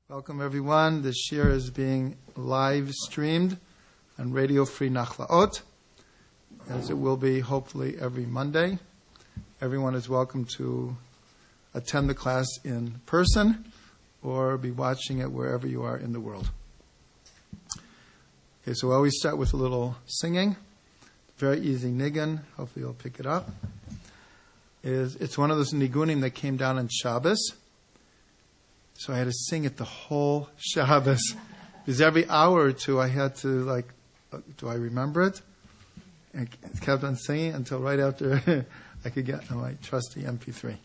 Welcome everyone. This year is being live streamed on Radio Free Nachlaot, as it will be hopefully every Monday. Everyone is welcome to attend the class in person or be watching it wherever you are in the world. Okay, so we always start with a little singing. Very easy nigun. Hopefully you'll pick it up. It's one of those nigunim that came down on Shabbos. So I had to sing it the whole Shabbos. Because every hour or two I had to, do I remember it? And I kept on singing until right after I could get my trusty MP3.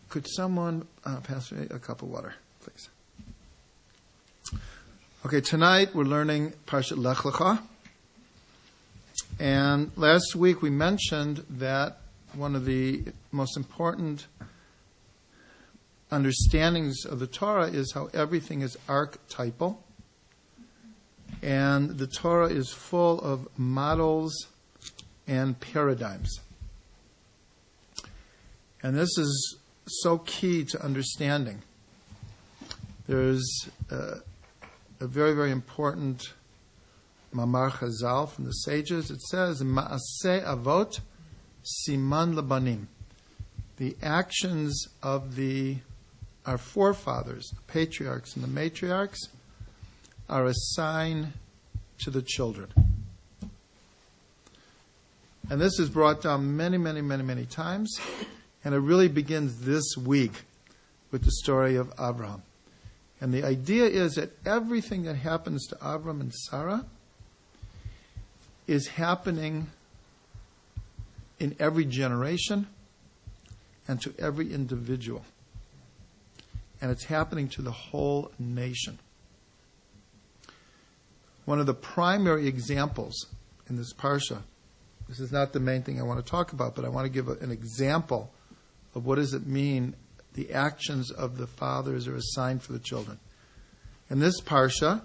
Could someone pass me a cup of water, please? Okay, tonight we're learning Parshat LECH-LECHA. And last week we mentioned that one of the most important understandings of the Torah is how everything is archetypal. And the Torah is full of models and paradigms. And this is so key to understanding. There's a very, very important Mamar Chazal from the sages. It says, Ma'aseh Avot Siman Labanim. The actions of our forefathers, the patriarchs and the matriarchs, are a sign to the children. And this is brought down many, many, many, many times. And it really begins this week with the story of Avraham. And the idea is that everything that happens to Avraham and Sarah is happening in every generation and to every individual. and it's happening to the whole nation. One of the primary examples in this parsha, this is not the main thing I want to talk about, but I want to give an example of what does it mean the actions of the fathers are a sign for the children. In this parsha,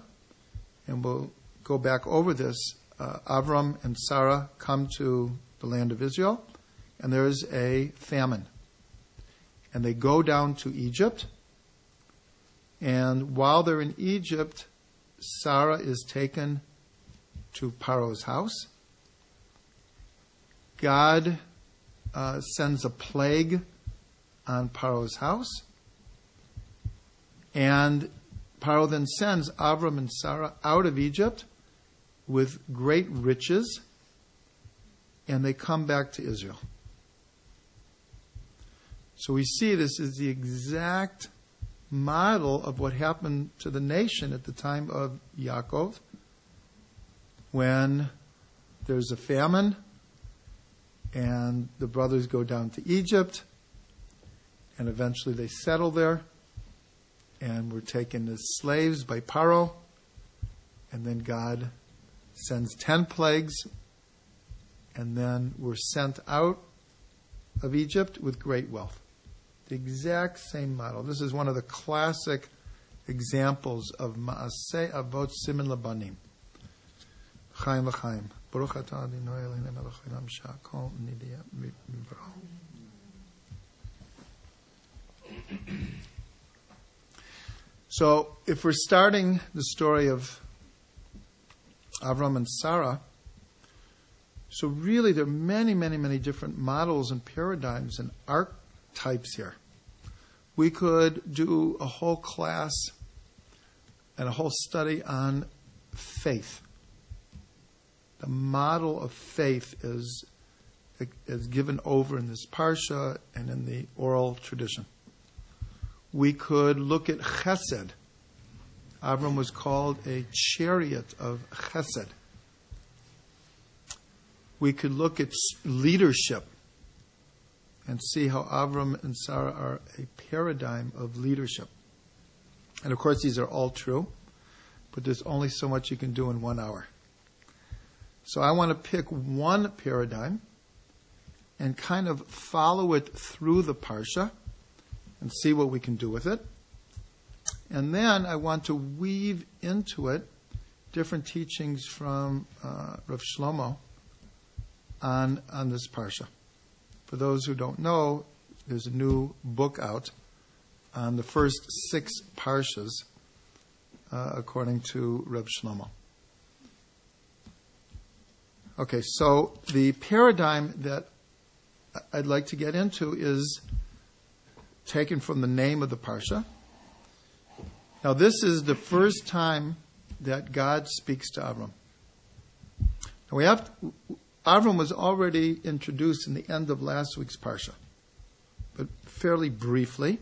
and we'll go back over this, Avraham and Sarah come to the land of Israel, and there is a famine. And they go down to Egypt, and while they're in Egypt, Sarah is taken to Paro's house. God sends a plague on Paro's house, and Paro then sends Avram and Sarah out of Egypt with great riches, and they come back to Israel. So we see this is the exact model of what happened to the nation at the time of Yaakov, when there's a famine and the brothers go down to Egypt, and eventually they settle there and were taken as slaves by Paro, and then God sends 10 plagues, and then were sent out of Egypt with great wealth. The exact same model. This is one of the classic examples of Ma'aseh Avot Siman Labanim. Chaim l'chaim. Baruch atah Adonai Eloheinu melech haolam shehakol nidiyah mivro. So, if we're starting the story of Avram and Sarah, so really there are many, many, many different models and paradigms and archetypes here. We could do a whole class and a whole study on faith. The model of faith is given over in this parsha and in the oral tradition. We could look at chesed. Avram was called a chariot of chesed. We could look at leadership and see how Avram and Sarah are a paradigm of leadership. And of course, these are all true, but there's only so much you can do in 1 hour. So I want to pick one paradigm and kind of follow it through the parsha and see what we can do with it. And then I want to weave into it different teachings from Rav Shlomo on this parsha. For those who don't know, there's a new book out on the first 6 parshas, according to Rav Shlomo. Okay, so the paradigm that I'd like to get into is taken from the name of the parsha. Now, this is the first time that God speaks to Avram. Now, Avram was already introduced in the end of last week's parsha, but fairly briefly.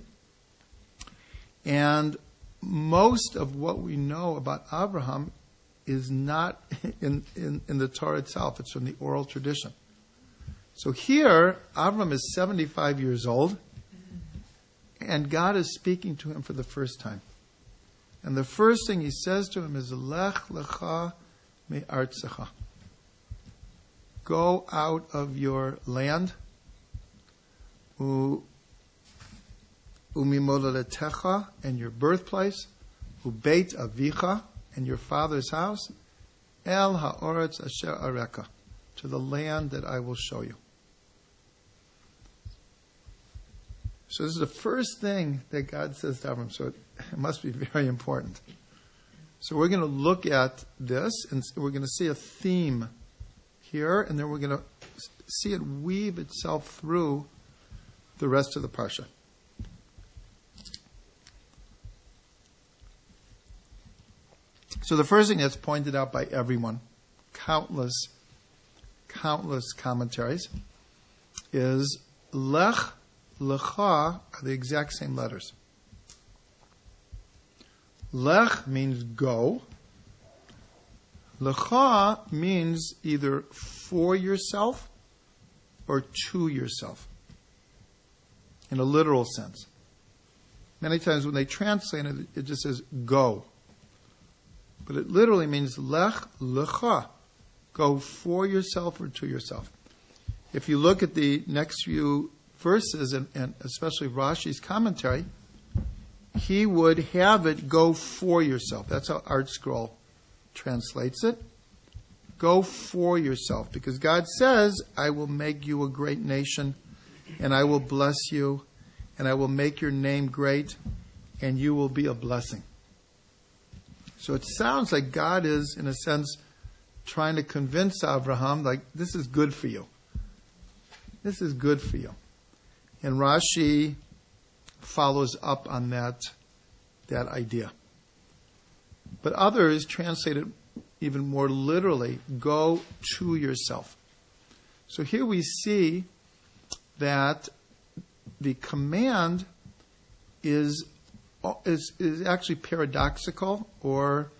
And most of what we know about Avraham is not in the Torah itself. It's from the oral tradition. So here, Avram is 75 years old, and God is speaking to him for the first time. And the first thing he says to him is, Lech-LECHA me'artzecha. Go out of your land, umimolatecha, and your birthplace, ubeit avicha, and your father's house, el ha'oretz asher areka, to the land that I will show you. So this is the first thing that God says to Avram, so it must be very important. So we're going to look at this, and we're going to see a theme here, and then we're going to see it weave itself through the rest of the parsha. So the first thing that's pointed out by everyone, countless commentaries, is Lech-LECHA are the exact same letters. Lech means go. Lecha means either for yourself or to yourself, in a literal sense. Many times when they translate it, it just says go. But it literally means lech-lecha. Go for yourself or to yourself. If you look at the next few verses, and especially Rashi's commentary, he would have it go for yourself. That's how Art Scroll translates it. Go for yourself. Because God says, I will make you a great nation, and I will bless you, and I will make your name great, and you will be a blessing. So it sounds like God is, in a sense, trying to convince Avraham, like, this is good for you. This is good for you. And Rashi follows up on that idea. But others translate it even more literally, go to yourself. So here we see that the command is actually paradoxical or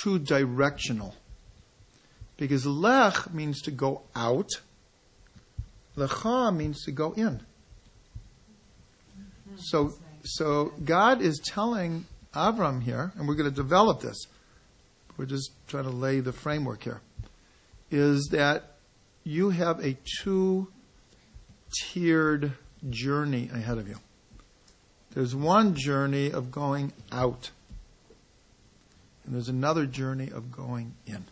two directional. Because lech means to go out, lecha means to go in. So God is telling Avram here, and we're going to develop this. We're just trying to lay the framework here. Is that you have a two-tiered journey ahead of you. There's one journey of going out, and there's another journey of going in.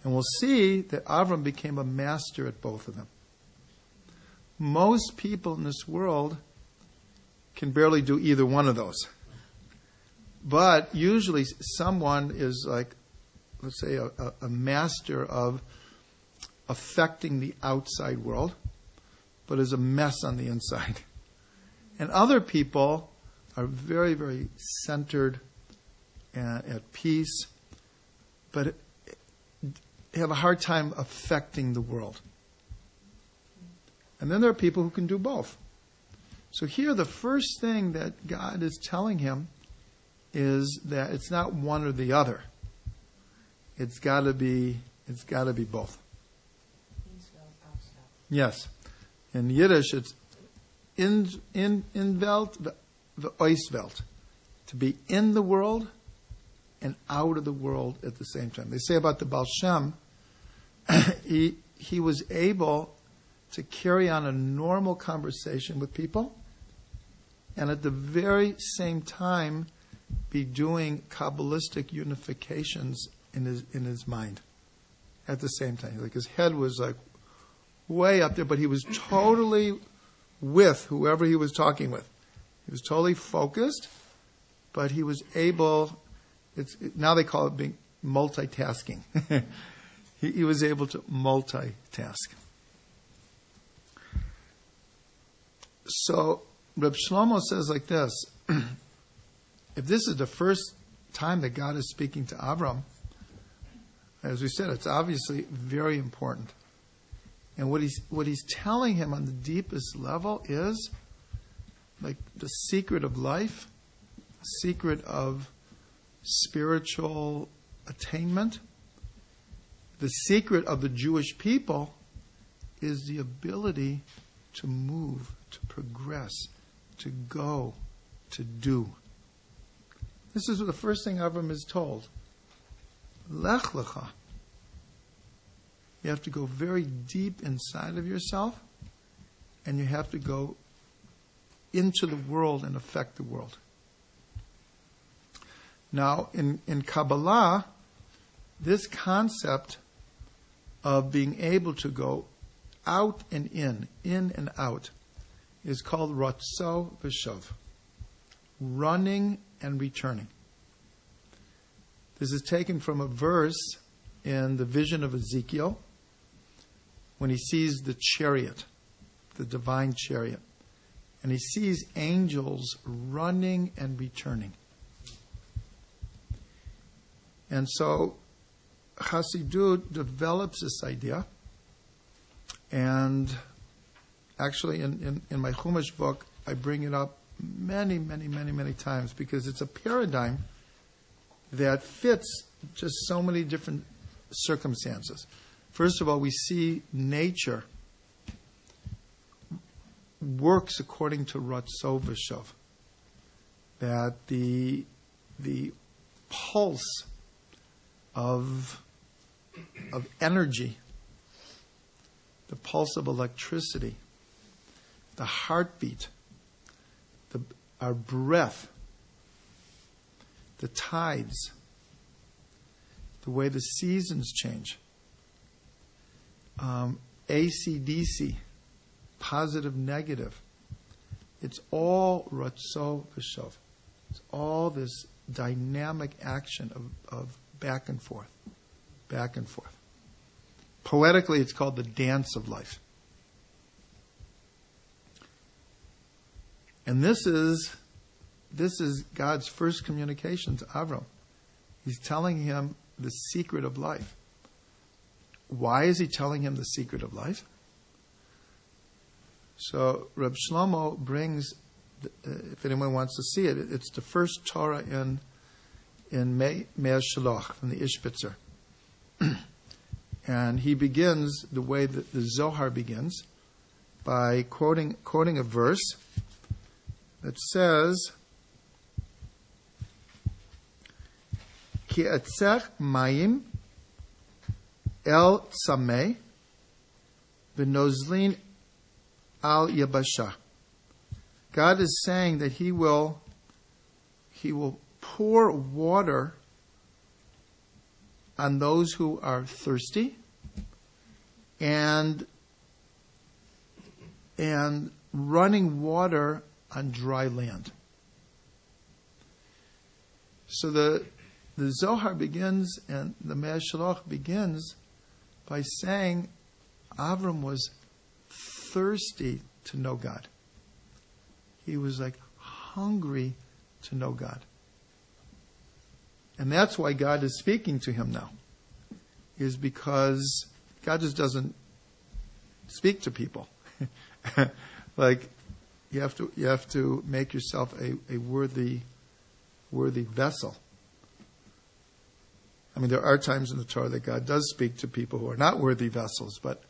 And we'll see that Avram became a master at both of them. Most people in this world can barely do either one of those. But usually someone is like, let's say, a master of affecting the outside world, but is a mess on the inside. And other people are very, very centered and at peace, but have a hard time affecting the world. And then there are people who can do both. So here the first thing that God is telling him is that it's not one or the other. It's got to be both. Yes. In Yiddish it's in Welt, the Oiswelt. To be in the world and out of the world at the same time. They say about the Baal Shem, he was able to carry on a normal conversation with people and at the very same time be doing Kabbalistic unifications in his mind at the same time. Like his head was like way up there, but he was totally with whoever he was talking with. He was totally focused, but he was able, now they call it being multitasking. He was able to multitask. So Reb Shlomo says like this, if this is the first time that God is speaking to Avram, as we said, it's obviously very important. And what he's telling him on the deepest level is like the secret of life, the secret of spiritual attainment. The secret of the Jewish people is the ability to move, to progress, to go, to do. This is the first thing Avram is told. LECH-LECHA. You have to go very deep inside of yourself, and you have to go into the world and affect the world. Now, in Kabbalah, this concept of being able to go out and in and out, is called Ratzo V'Shov, running and returning. This is taken from a verse in the vision of Ezekiel, when he sees the chariot, the divine chariot, and he sees angels running and returning. And so Chassidut develops this idea, and actually in my Chumash book, I bring it up many times because it's a paradigm that fits just so many different circumstances. First of all, we see nature works according to Ratzo V'Shov. That the pulse of energy, the pulse of electricity, the heartbeat, our breath, the tides, the way the seasons change, AC/DC, positive, negative. It's all Ratzo V'Shov. It's all this dynamic action of back and forth, back and forth. Poetically, it's called the dance of life. And this is God's first communication to Avraham. He's telling him the secret of life. Why is he telling him the secret of life? So Reb Shlomo brings, if anyone wants to see it, it's the first Torah in May Shaloch, from the Ishbitzer. And he begins the way that the Zohar begins, by quoting a verse that says, Ki etzech mayim el tzameh v'nozlin al yabasha. God is saying that He will pour water on those who are thirsty and running water on dry land. So the Zohar begins, and the Mei Shaloch begins by saying Avram was thirsty to know God. He was like hungry to know God. And that's why God is speaking to him now. Is because God just doesn't speak to people. Like you have to make yourself a worthy vessel. I mean, there are times in the Torah that God does speak to people who are not worthy vessels, but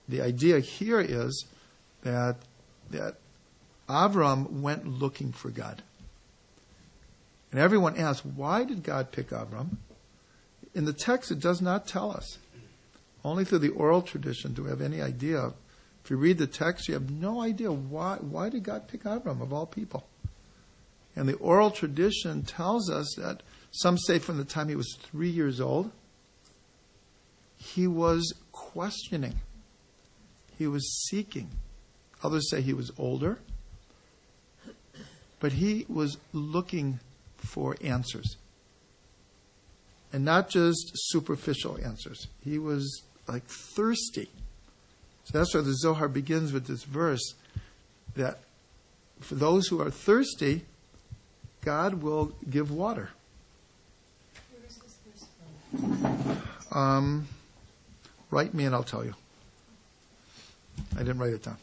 the idea here is that Avram went looking for God. And everyone asks, why did God pick Avram? In the text, it does not tell us. Only through the oral tradition do we have any idea. If you read the text, you have no idea why did God pick Avram of all people. And the oral tradition tells us that some say from the time he was 3 years old, he was questioning. He was seeking. Others say he was older. But he was looking for answers. And not just superficial answers. He was like thirsty. So that's why the Zohar begins with this verse, that for those who are thirsty, God will give water. Where is this verse from? Write me and I'll tell you. I didn't write it down.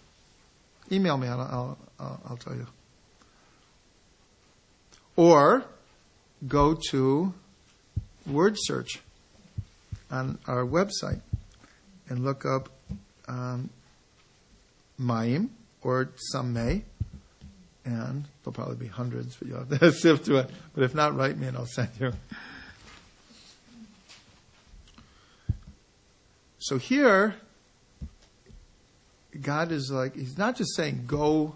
Email me and I'll tell you. Or go to word search on our website and look up Mayim or Sameh, and there'll probably be hundreds, but you'll have to sift through it. But if not, write me and I'll send you. So here, God is like, He's not just saying, go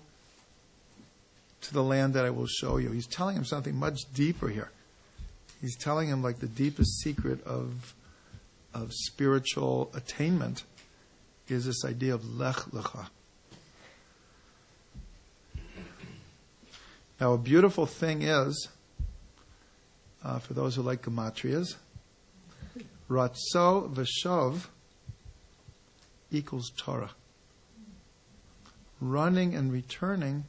to the land that I will show you. He's telling him something much deeper here. He's telling him like the deepest secret of spiritual attainment is this idea of LECH-LECHA. Now, a beautiful thing is, for those who like gematrias, Ratzo V'Shov equals Torah. Running and returning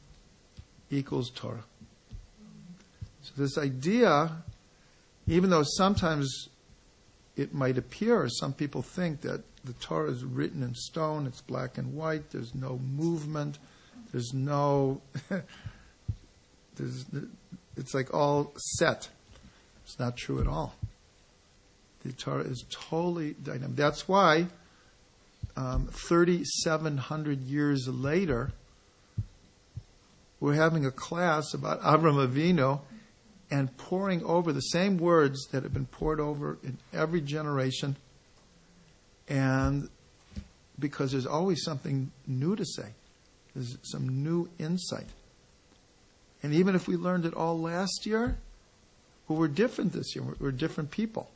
equals Torah. So this idea, even though sometimes it might appear, or some people think that the Torah is written in stone, it's black and white, there's no movement, there's no, it's like all set. It's not true at all. The Torah is totally dynamic. That's why 3,700 years later, we're having a class about Avraham Avinu and poring over the same words that have been poured over in every generation, and because there's always something new to say. There's some new insight. And even if we learned it all last year, well, we're different this year. We're different people.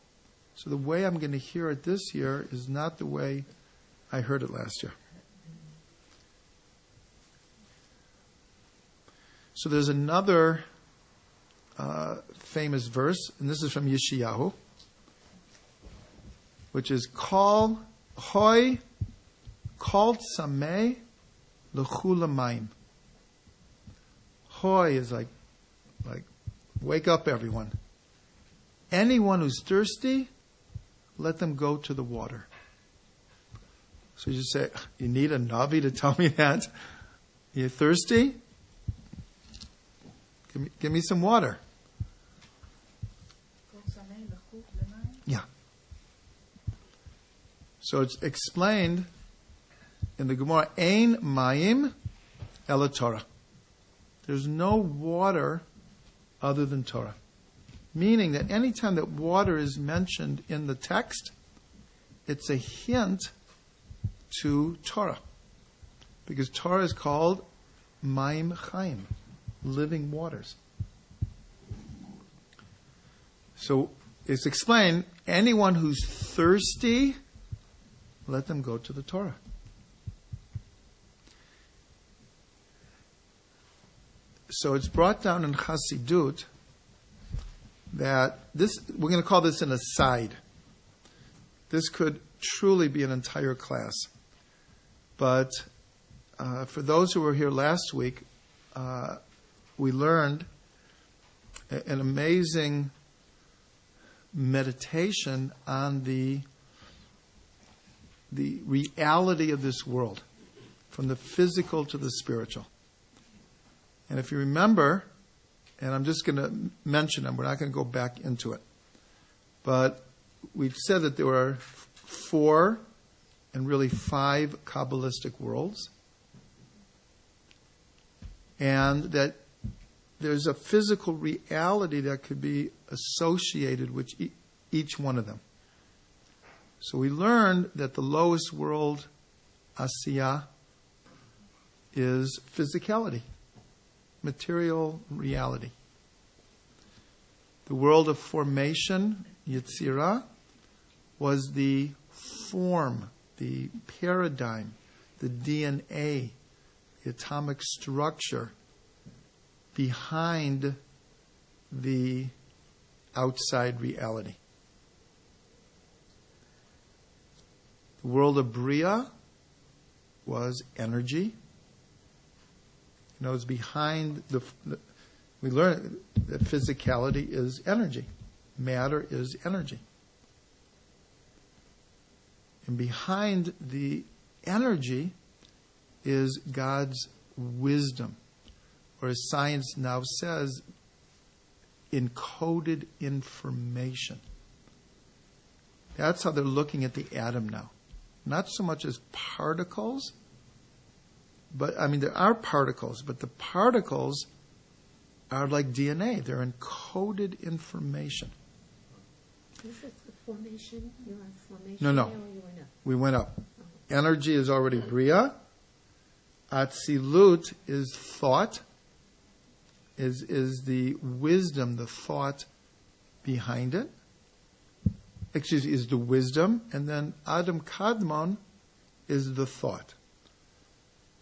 So the way I'm going to hear it this year is not the way I heard it last year. So there's another famous verse, and this is from Yeshayahu, which is Kol Hoi Kol Sameh L'chu L'mayim. Hoi is like wake up everyone. Anyone who's thirsty, let them go to the water. So you just say, you need a Navi to tell me that? You're thirsty? Give me some water. Yeah. So it's explained in the Gemara, Ein Mayim Ela Torah. There's no water other than Torah. Meaning that any time that water is mentioned in the text, it's a hint to Torah. Because Torah is called Mayim Chaim, living waters. So it's explained, anyone who's thirsty, let them go to the Torah. So it's brought down in Chassidut that this, we're going to call this an aside. This could truly be an entire class. But for those who were here last week, we learned an amazing meditation on the reality of this world, from the physical to the spiritual. And if you remember, and I'm just going to mention them, we're not going to go back into it. But we've said that there are 4 and really 5 Kabbalistic worlds. And that there's a physical reality that could be associated with each one of them. So we learned that the lowest world, Asiya, is physicality, material reality. The world of formation, Yetzirah, was the form, the paradigm, the DNA, the atomic structure behind the outside reality. The world of Bria was energy. It's behind we learn that physicality is energy. Matter is energy. And behind the energy is God's wisdom, or as science now says, encoded information. That's how they're looking at the atom now. Not so much as particles, but there are particles, but the particles are like DNA. They're encoded information. Is it the formation? You're on formation? No. Or you went up? We went up. Energy is already Bria. Atzilut is thought, is the wisdom, the thought behind it. Is the wisdom. And then Adam Kadmon is the thought.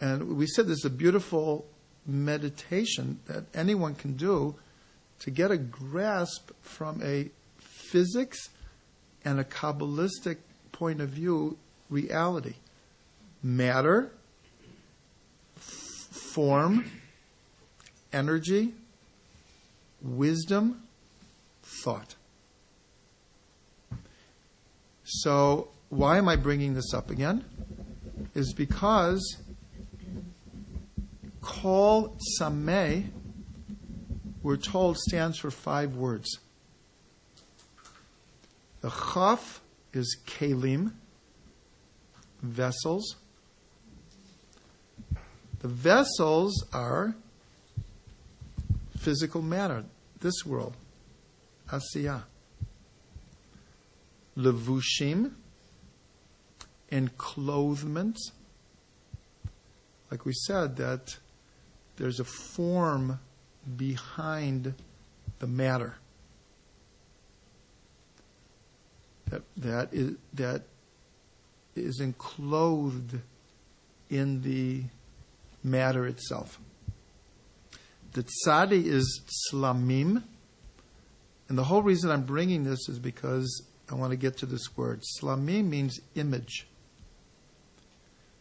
And we said this is a beautiful meditation that anyone can do to get a grasp from a physics and a Kabbalistic point of view reality. Matter, form, energy, wisdom, thought. So why am I bringing this up again? Is because Kol Sameh, we're told, stands for 5 words. The Chaf is Kelim, vessels. The vessels are physical matter, this world, asiyah. Levushim, enclothement. Like we said, that there's a form behind the matter that is enclosed in the matter itself. The tzadi is slamim, and the whole reason I'm bringing this is because I want to get to this word. Slamim means image.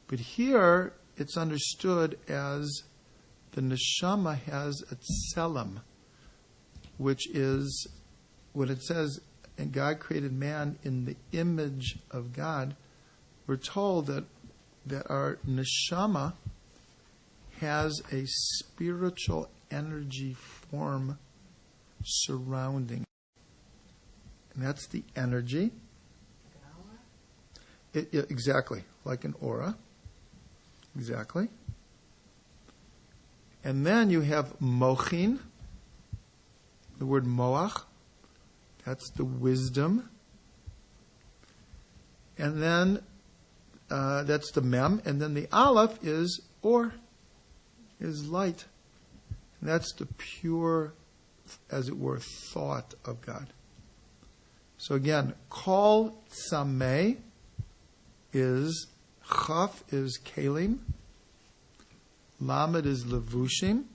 But here, it's understood as the neshama has a tselem, which is, when it says, and God created man in the image of God, we're told that our neshama has a spiritual energy form surrounding it. And that's the energy. Exactly, like an aura. Exactly. And then you have mochin, the word moach, that's the wisdom. And then that's the mem. And then the aleph is or, is light. And that's the pure, as it were, thought of God. So again, kol tzameh is, chaf is kelim, lamed is levushim,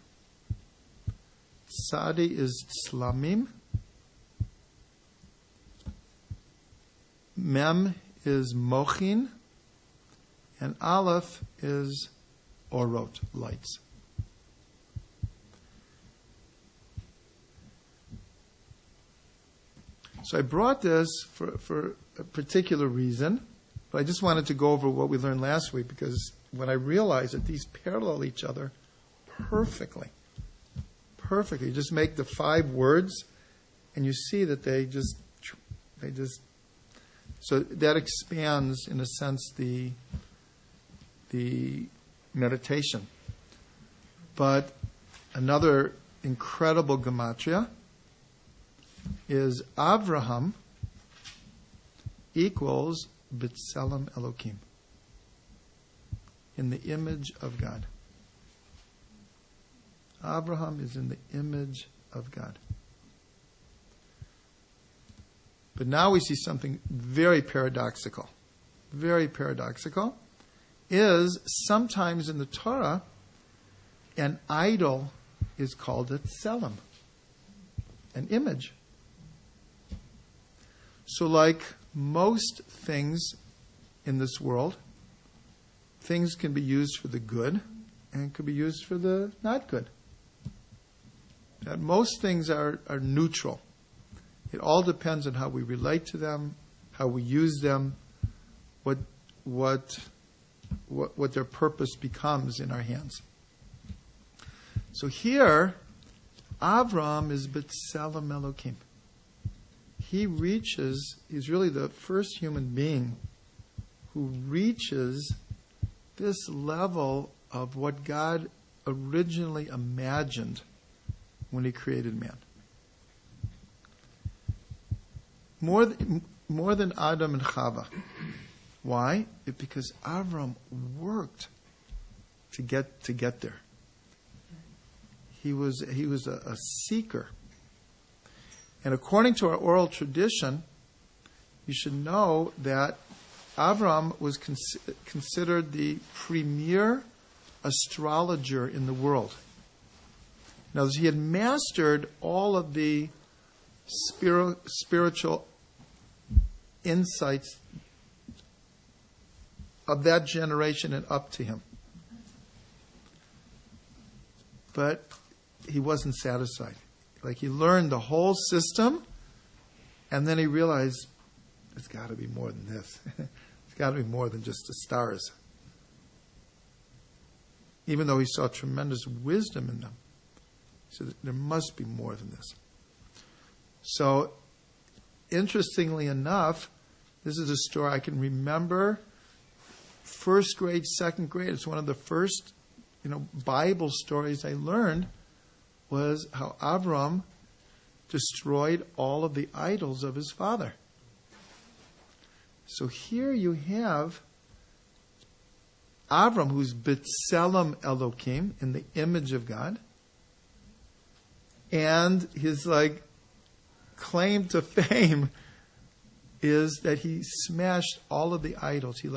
tzadi is tzlamim, mem is mochin, and aleph is orot, lights. So I brought this for a particular reason, but I just wanted to go over what we learned last week, because when I realized that these parallel each other perfectly, you just make the 5 words, and you see that they just, so that expands, in a sense, the meditation. But another incredible gematria is Avraham equals B'Tselem Elokim, in the image of God. Avraham is in the image of God. But now we see something very paradoxical. Very paradoxical is sometimes in the Torah, an idol is called a tselem, an image. So like most things in this world, things can be used for the good and can be used for the not good. That most things are neutral. It all depends on how we relate to them, how we use them, what their purpose becomes in our hands. So here, Avram is B'Tselem Elokim. He's really the first human being who reaches this level of what God originally imagined when He created man. More than Adam and Chava. Why? Because Avram worked to get there. He was a seeker. And according to our oral tradition, you should know that Avram was considered the premier astrologer in the world. Now, he had mastered all of the spiritual insights of that generation and up to him. But he wasn't satisfied. Like, he learned the whole system, and then he realized, it's got to be more than this. It's got to be more than just the stars. Even though he saw tremendous wisdom in them, he said, there must be more than this. So, interestingly enough, this is a story I can remember, first grade, second grade. It's one of the first, Bible stories I learned was how Avraham destroyed all of the idols of his father. So here you have Avraham, who's B'Tselem Elokim, in the image of God, and his claim to fame is that he smashed all of the idols. He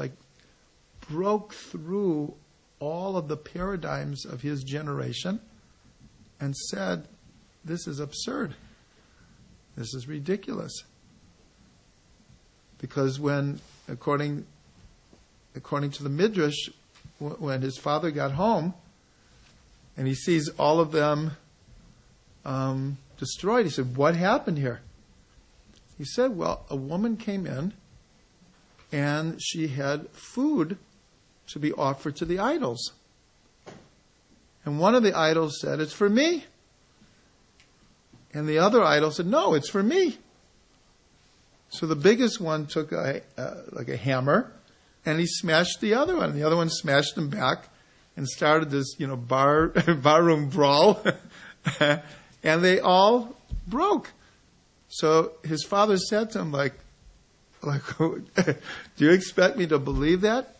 broke through all of the paradigms of his generation and said, this is absurd. This is ridiculous. Because when, according to the Midrash, when his father got home and he sees all of them destroyed, he said, what happened here? He said, well, a woman came in and she had food to be offered to the idols. And one of the idols said, it's for me. And the other idol said, no, it's for me. So the biggest one took a hammer and he smashed the other one. And the other one smashed him back and started this, barroom brawl. And they all broke. So his father said to him, do you expect me to believe that?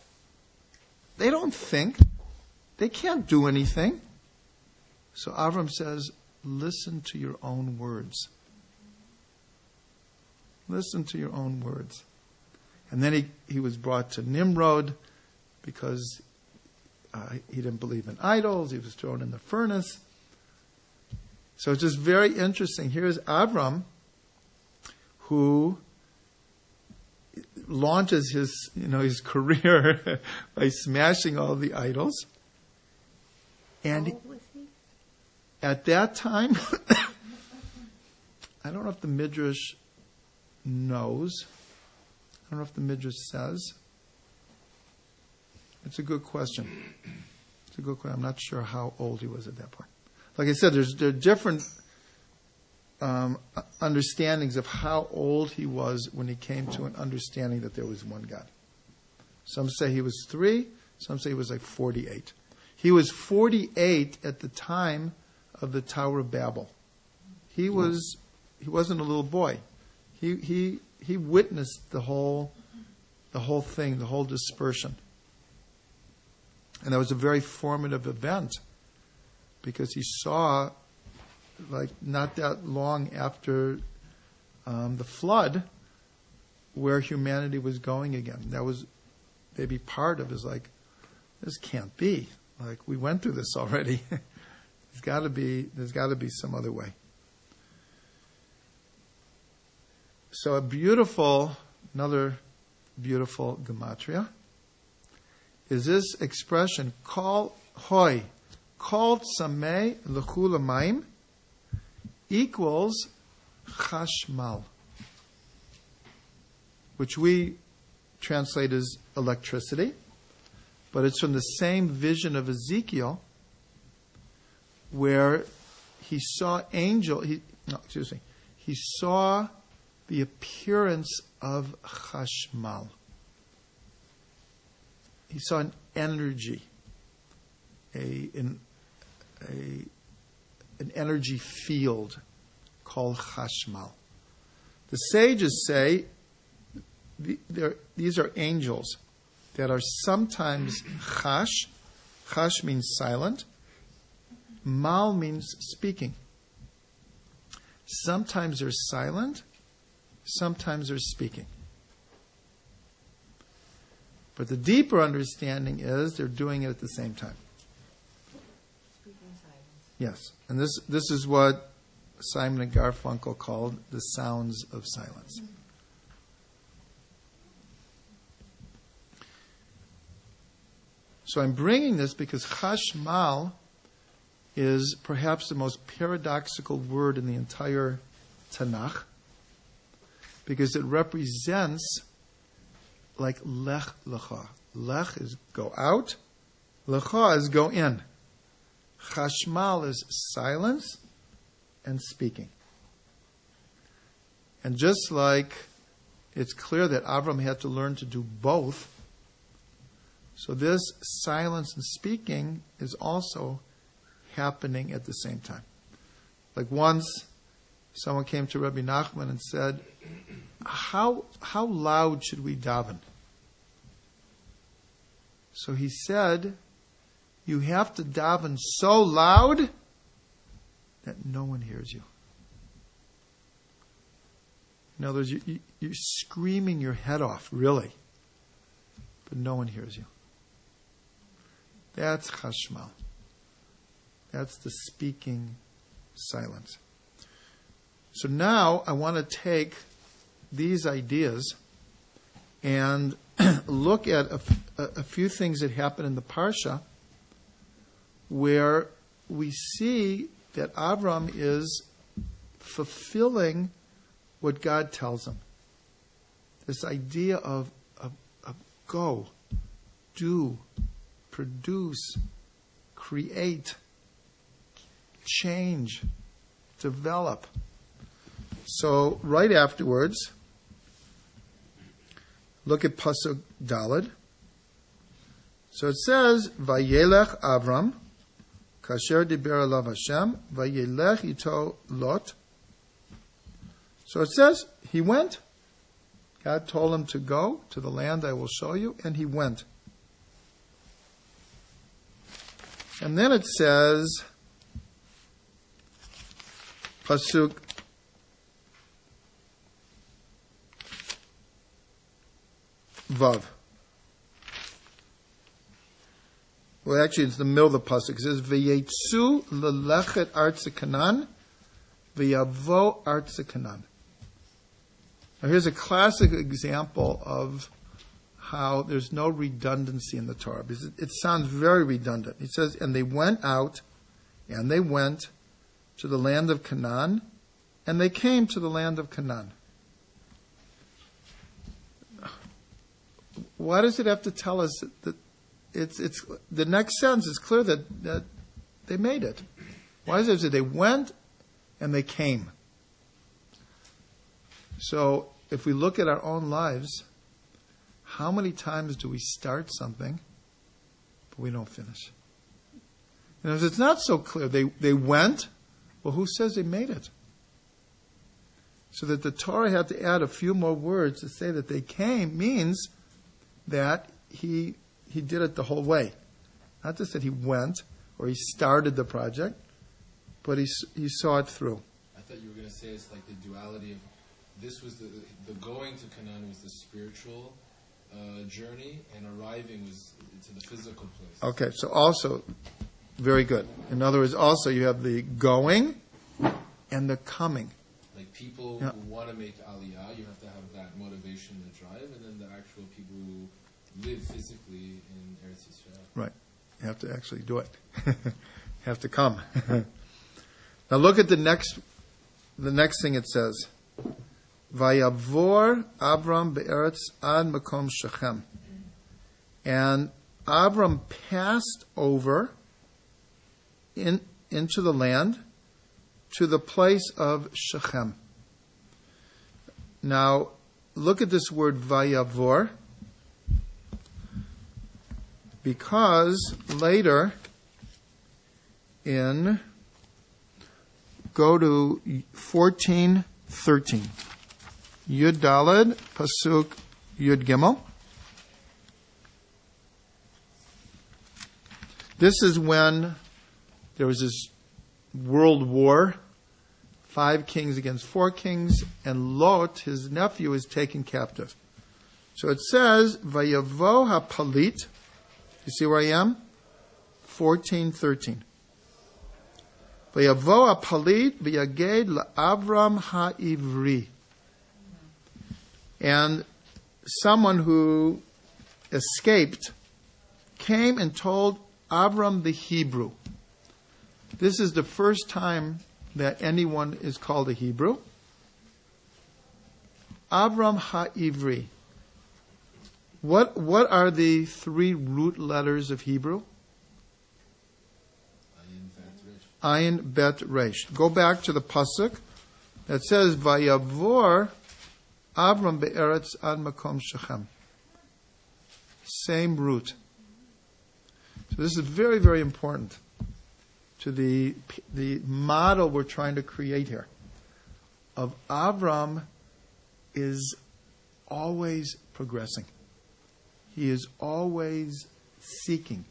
They don't think. They can't do anything. So Avraham says, listen to your own words. Listen to your own words. And then he was brought to Nimrod because he didn't believe in idols. He was thrown in the furnace. So it's just very interesting. Here's Avraham, who launches his career by smashing all the idols. And How old was he? At that time, I don't know if the Midrash knows. I don't know if the Midrash says. It's a good question. I'm not sure how old he was at that point. Like I said, there are different understandings of how old he was when he came to an understanding that there was one God. Some say he was 3. Some say he was 48. He was 48 at the time of the Tower of Babel. He wasn't a little boy. He witnessed the whole thing, the whole dispersion. And that was a very formative event because he saw, not that long after the flood, where humanity was going again. That was maybe part of his this can't be. We went through this already. There's got to be some other way. So another beautiful gematria is this expression, kol hoy, kol tzamei l'chu l'mayim, equals chashmal, which we translate as electricity, but it's from the same vision of Ezekiel, where he saw he saw the appearance of chashmal. He saw an energy, an energy field called chashmal. The sages say these are angels that are sometimes chash. Chash means silent. Mal means speaking. Sometimes they're silent. Sometimes they're speaking. But the deeper understanding is they're doing it at the same time. Speaking silence. Yes. And this is what Simon and Garfunkel called the sounds of silence. So I'm bringing this because chashmal is perhaps the most paradoxical word in the entire Tanakh, because it represents lech-lecha. Lech is go out, lecha is go in. Chashmal is silence and speaking. And just like it's clear that Avraham had to learn to do both, so this silence and speaking is also happening at the same time. Like once, someone came to Rabbi Nachman and said, how loud should we daven? So he said, you have to daven so loud that no one hears you. In other words, you're screaming your head off, really, but no one hears you. That's chashmal. That's the speaking silence. So now I want to take these ideas and look at a few things that happen in the Parsha where we see that Avraham is fulfilling what God tells him. This idea of go, do, produce, create, change, develop. So right afterwards, look at Pasuk Daled. So it says, Vayelech Avram, kasher diber alav Hashem, Vayelech ito Lot. So it says, he went. God told him to go to the land I will show you, and he went. And then it says, Pasuk Vav. Well, actually, it's the middle of the pasuk. It says, "V'yetzu lelechet artze Canaan, v'yavo artze Canaan." Now, here's a classic example of how there's no redundancy in the Torah. Because it sounds very redundant. It says, "And they went out, and they went to the land of Canaan, and they came to the land of Canaan." Why does it have to tell us that it's the next sentence is clear that they made it? Why does it say they went and they came? So if we look at our own lives, how many times do we start something but we don't finish? And if it's not so clear, they went, well, who says they made it? So that the Torah had to add a few more words to say that they came means that he did it the whole way. Not just that he went or he started the project, but he saw it through. I thought you were going to say it's like the duality of this was the going to Canaan was the spiritual journey, and arriving was to the physical place. Okay, so also, very good. In other words, also you have the going and the coming. Like people who want to make Aliyah, you have to have that motivation and drive, and then the actual people who live physically in Eretz Yisrael. Right. You have to actually do it. You have to come. Now look at the next thing it says. Vayavor Avram be'eretz ad makom Shechem. And Avram passed over into the land to the place of Shechem. Now, look at this word Vayavor, because later go to 14:13. Yud Daled, Pasuk Yud Gimel. This is when there was this world war, 5 kings against 4 kings, and Lot, his nephew, is taken captive. So it says, Vayavo hapalit. You see where I am? 14:13. Vayavo hapalit v'yaged la'Avram ha'ivri. And someone who escaped came and told Avram the Hebrew. This is the first time that anyone is called a Hebrew. Avram ha'ivri. What are the 3 root letters of Hebrew? Ayin, bet, resh. Go back to the pasuk that says, Vayavor Avram be'eretz ad makom Shechem. Same root. So this is very, very important. to the model we're trying to create here of Avram is always progressing. He is always seeking.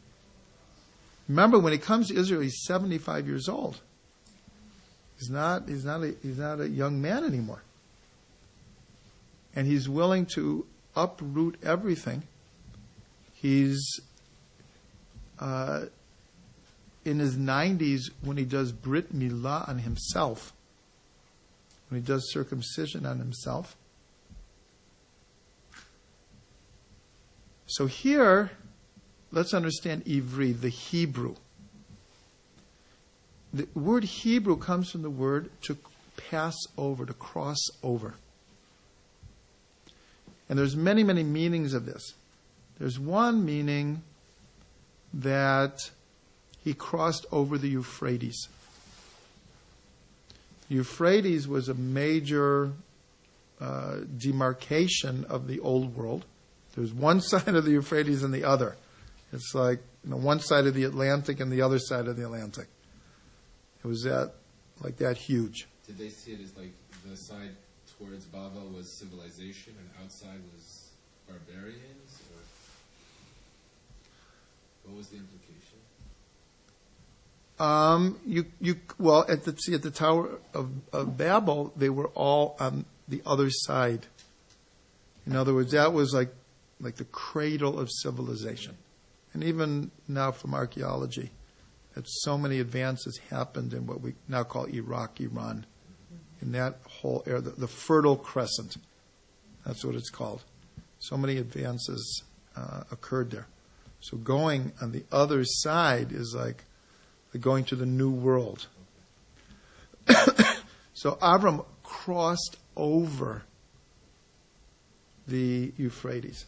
Remember, when he comes to Israel, he's 75 years old. He's not a young man anymore. And he's willing to uproot everything. He's in his 90s when he does Brit Milah on himself, when he does circumcision on himself. So here, let's understand Ivri, the Hebrew. The word Hebrew comes from the word to pass over, to cross over. And there's many, many meanings of this. There's one meaning that he crossed over the Euphrates. Euphrates was a major demarcation of the old world. There's one side of the Euphrates and the other. It's like one side of the Atlantic and the other side of the Atlantic. It was like that huge. Did they see it as like the side towards Babel was civilization and outside was barbarians? Or what was the implication? Well, at the Tower of Babel, they were all on the other side. In other words, that was like the cradle of civilization. And even now from archaeology, that so many advances happened in what we now call Iraq, Iran, in that whole area, the Fertile Crescent. That's what it's called. So many advances occurred there. So going on the other side is like going to the new world. So Avram crossed over the Euphrates.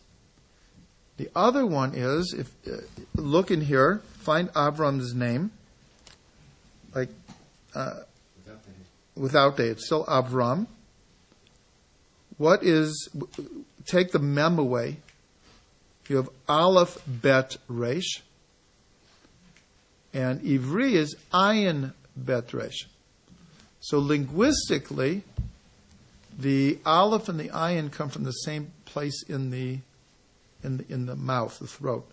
The other one is, if look in here, find Avram's name, like without the, it's still Avram. Take the mem away. You have Aleph Bet Resh, and Ivri is Ayin Bet Resh. So linguistically, the Aleph and the Ayin come from the same place in the mouth, the throat.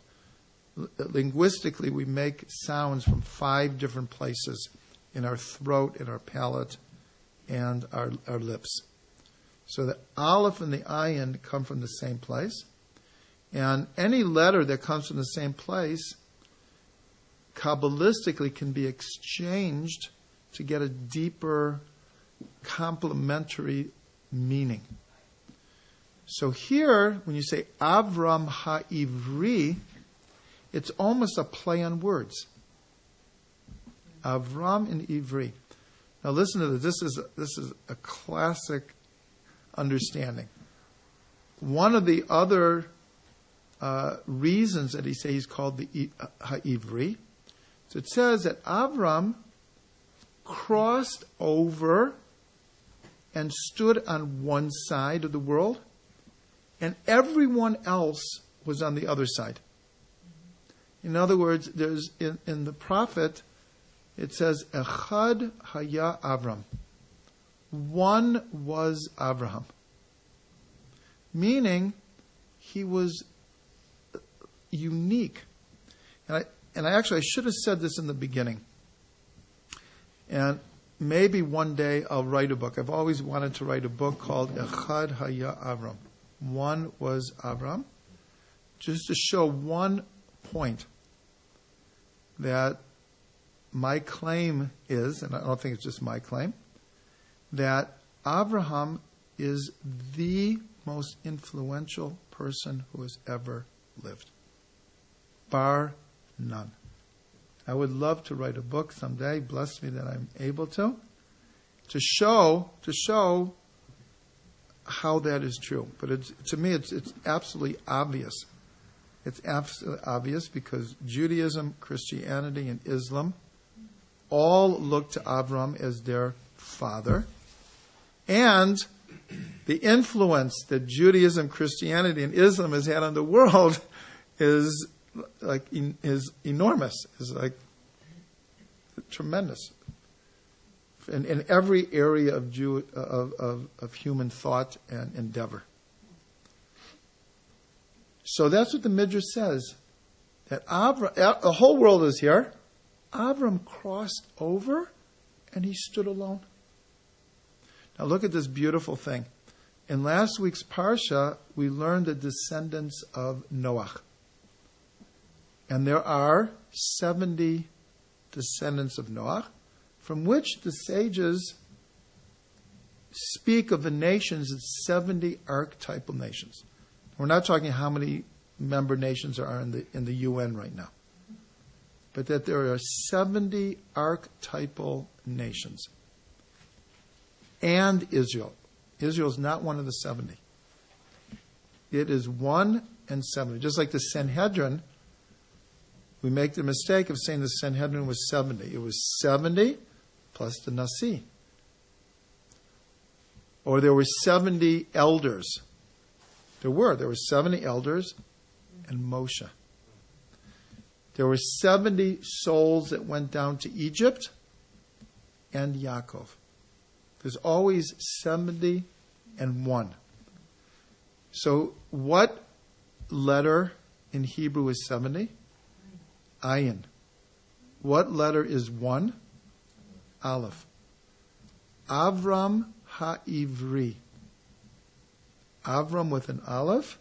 Linguistically, we make sounds from 5 different places in our throat, in our palate, and our lips. So the Aleph and the Ayin come from the same place. And any letter that comes from the same place, Kabbalistically, can be exchanged to get a deeper complementary meaning. So here, when you say Avram HaIvri, it's almost a play on words. Avram and Ivri. Now listen to this. This is a classic understanding. One of the other reasons that he's called the HaIvri, so it says that Avram crossed over and stood on one side of the world, and everyone else was on the other side. In other words, there's in the prophet, it says, Echad haya Avram. One was Avraham. Meaning, he was unique. And I should have said this in the beginning. And maybe one day I'll write a book. I've always wanted to write a book called Echad haya Avram. One was Avram. Just to show one point that my claim is, and I don't think it's just my claim, that Avraham is the most influential person who has ever lived. Bar none. I would love to write a book someday, bless me that I'm able to show how that is true. But to me, it's absolutely obvious. It's absolutely obvious because Judaism, Christianity, and Islam all look to Avram as their father. And the influence that Judaism, Christianity, and Islam has had on the world is enormous. tremendous. In every area of human thought and endeavor. So that's what the Midrash says. That the whole world is here. Avram crossed over and he stood alone. Now look at this beautiful thing. In last week's Parsha, we learned the descendants of Noach. And there are 70 descendants of Noach, from which the sages speak of the nations as 70 archetypal nations. We're not talking how many member nations there are in the UN right now, but that there are 70 archetypal nations. And Israel. Israel is not one of the 70. It is 1 and 70. Just like the Sanhedrin, we make the mistake of saying the Sanhedrin was 70. It was 70 plus the Nasi. Or there were 70 elders. There were 70 elders and Moshe. There were 70 souls that went down to Egypt and Yaakov. There's always 70 and 1. So what letter in Hebrew is 70? Ayin. What letter is 1? Aleph. Avram Ha'ivri. Avram with an Aleph.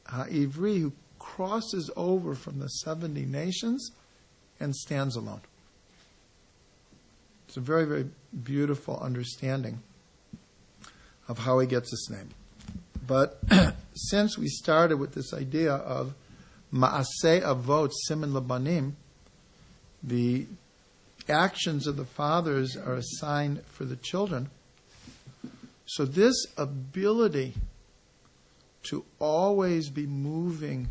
Ha'ivri, who crosses over from the 70 nations and stands alone. It's a very, very beautiful understanding of how he gets his name. But since we started with this idea of Ma'aseh Avot Siman Labanim, the actions of the fathers are a sign for the children. So this ability to always be moving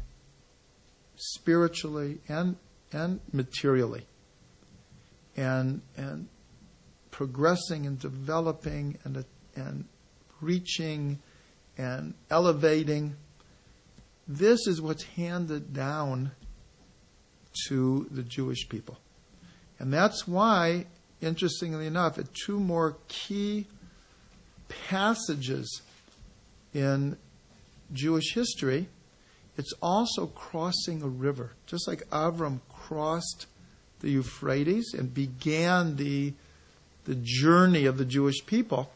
spiritually and materially and progressing and developing and reaching and elevating, this is what's handed down to the Jewish people. And that's why, interestingly enough, at two more key passages in Jewish history, it's also crossing a river. Just like Avram crossed the Euphrates and began the journey of the Jewish people.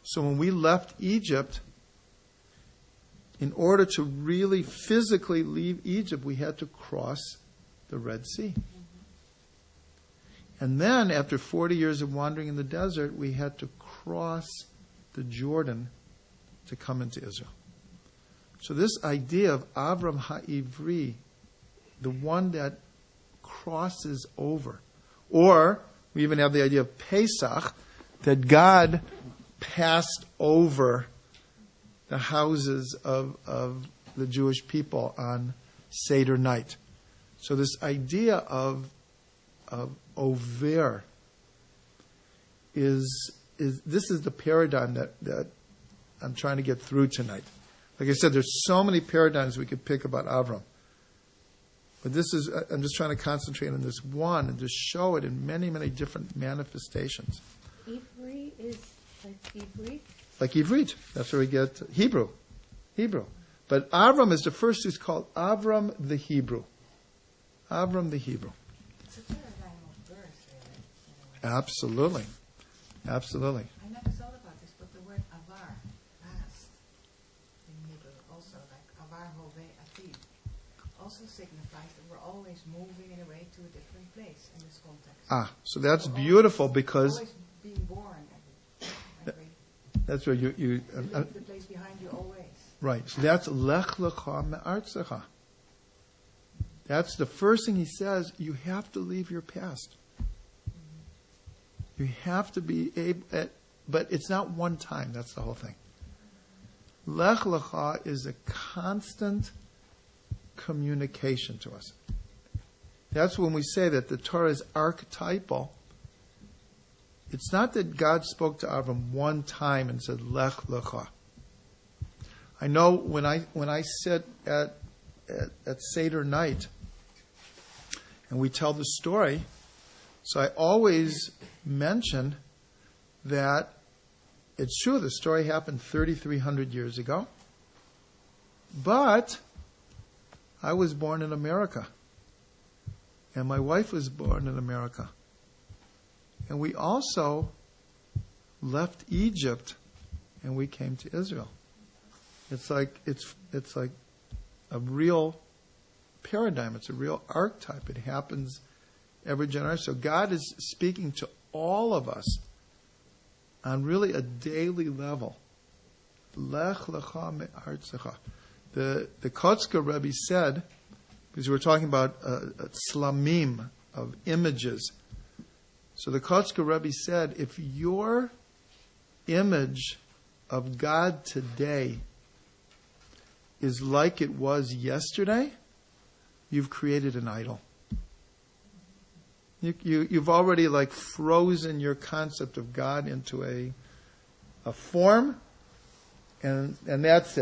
So when we left Egypt, in order to really physically leave Egypt, we had to cross the Red Sea. And then, after 40 years of wandering in the desert, we had to cross the Jordan to come into Israel. So this idea of Avram Ha'ivri, the one that crosses over, or we even have the idea of Pesach, that God passed over the houses of the Jewish people on Seder night. So this idea of over is this is the paradigm that I'm trying to get through tonight. Like I said, there's so many paradigms we could pick about Avram. But I'm just trying to concentrate on this one and just show it in many, many different manifestations. Ivri is like Ivrit? Like Ivrit. That's where we get Hebrew. But Avram is the first who's called Avram the Hebrew. Avram the Hebrew. It's a paradigm of birth, really. Absolutely. I never thought about this, but the word avar, past, in Hebrew also, like avar hove ativ, also signifies that we're always moving in a way to a different place in this context. So that's beautiful because always being born. that's where you leave the place behind you always. Right. So that's LECH-LECHA me'artzecha. That's the first thing he says. You have to leave your past. You have to be able, but it's not one time. That's the whole thing. LECH-LECHA is a constant communication to us. That's when we say that the Torah is archetypal. It's not that God spoke to Avram one time and said, LECH-LECHA. I know when I sit at Seder night and we tell the story, So I always mention that it's true, the story happened 3,300 years ago, but I was born in America, and my wife was born in America. And we also left Egypt, and we came to Israel. It's like a real paradigm. It's a real archetype. It happens every generation. So God is speaking to all of us on really a daily level. Lech-LECHA me'artzecha. The Kotzker Rebbe said, because we're talking about slamim, of images. So the Kotzker Rebbe said, if your image of God today is like it was yesterday, you've created an idol. You've already like frozen your concept of God into a form, and that's it.